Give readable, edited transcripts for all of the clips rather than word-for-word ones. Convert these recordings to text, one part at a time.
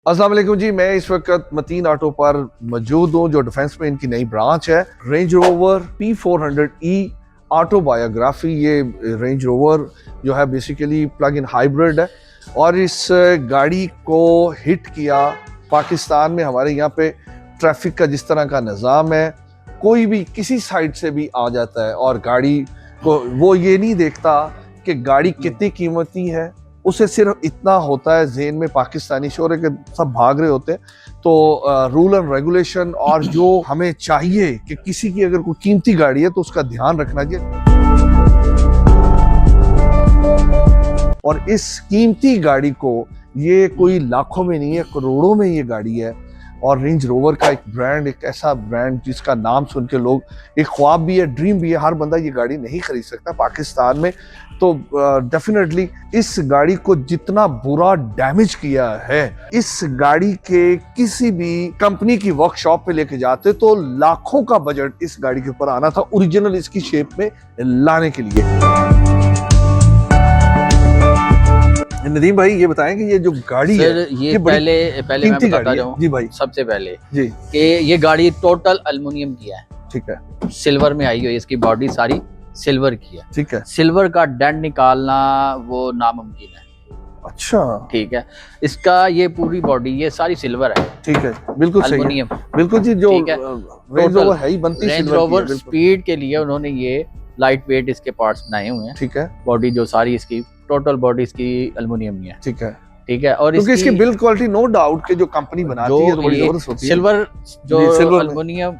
अस्सलाम वालेकुम जी, मैं इस वक्त मतीन ऑटो पर मौजूद हूँ जो डिफेंस में इनकी नई ब्रांच है। Range rover P400E autobiography. ये रेंज रोवर जो है बेसिकली प्लग इन हाइब्रिड है और इस गाड़ी को हिट किया पाकिस्तान में। हमारे यहाँ पे ट्रैफिक का जिस तरह का निज़ाम है, कोई भी किसी साइड से भी आ जाता है और गाड़ी को वो ये नहीं देखता कि गाड़ी कितनी कीमती है। उसे सिर्फ इतना होता है ज़हन में, पाकिस्तानी शोर है कि सब भाग रहे होते हैं। तो रूल एंड रेगुलेशन और जो हमें चाहिए कि किसी की अगर कोई कीमती गाड़ी है तो उसका ध्यान रखना चाहिए। और इस कीमती गाड़ी को ये कोई लाखों में नहीं है, करोड़ों में ये गाड़ी है। और रेंज रोवर का एक ब्रांड, एक ऐसा ब्रांड जिसका नाम सुन के लोग, एक ख्वाब भी है, ड्रीम भी है, हर बंदा ये गाड़ी नहीं खरीद सकता पाकिस्तान में। तो डेफिनेटली इस गाड़ी को जितना बुरा डैमेज किया है, इस गाड़ी के किसी भी कंपनी की वर्कशॉप पे लेके जाते तो लाखों का बजट इस गाड़ी के ऊपर आना था ओरिजिनल इसकी शेप में लाने के लिए। नदीम भाई ये बताएं कि ये जो गाड़ी है ये पहले मैं बताता जाऊं जी भाई, सबसे पहले जी कि ये गाड़ी टोटल एल्युमिनियम की है। ठीक है, सिल्वर में आई हुई है, इसकी बॉडी सारी सिल्वर की है। ठीक है, सिल्वर का डेंट निकालना वो नामुमकिन है। अच्छा, ठीक है, इसका ये पूरी बॉडी ये सारी सिल्वर है। ठीक है, बिल्कुल सही एल्युमिनियम, बिल्कुल जी। जो रेंज रोवर है ही बनती रेंज रोवर स्पीड के लिए उन्होंने ये लाइट वेट इसके पार्ट्स बनाए हुए हैं। ठीक है, बॉडी जो सारी इसकी टोटल बॉडी इसकी एल्युमिनियम की है। ठीक है, ठीक है। और क्योंकि इसकी बिल्ड क्वालिटी नो डाउट कि जो कंपनी बनाती है तो बड़ी जबरदस्त होती है। सिल्वर जो एल्युमिनियम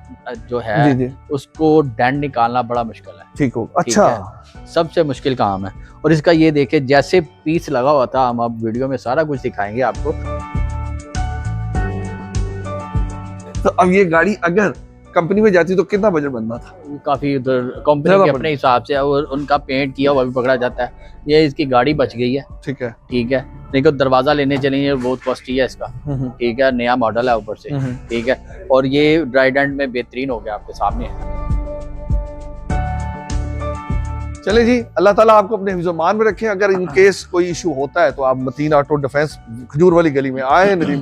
जो है जी जी, उसको डेंट निकालना बड़ा मुश्किल है। ठीक हो, अच्छा, सबसे मुश्किल काम है। और इसका ये देखे जैसे पीस लगा हुआ था, हम अब वीडियो में सारा कुछ दिखाएंगे आपको। तो अब ये गाड़ी अगर कंपनी में जाती तो कितना बजट बनना था? काफी उधर कंपनी के अपने हिसाब से और उनका पेंट किया हुआ भी पकड़ा जाता है। ये इसकी गाड़ी बच गई है। ठीक है, ठीक है, नहीं तो दरवाजा लेने चलेंगे बहुत कॉस्टली है इसका। ठीक है, नया मॉडल है ऊपर से। ठीक है, और ये ड्राइडेंट में बेहतरीन हो गया आपके सामने है। चले जी, अल्लाह ताला आपको अपने हिफ्ज़-ओ-मान में रखें। अगर इन केस कोई इशू होता है तो आप मतीन ऑटो डिफेंस खजूर वाली गली में आए। नदीम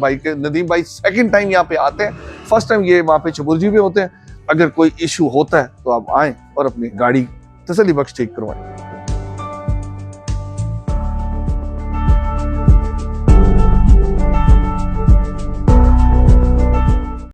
भाई सेकंड टाइम यहाँ पे आते हैं, फर्स्ट टाइम ये वहाँ पे चबुर्जी में होते हैं। अगर कोई इशू होता है तो आप आएँ और अपनी गाड़ी तसल्ली बख्श ठीक करवाएं।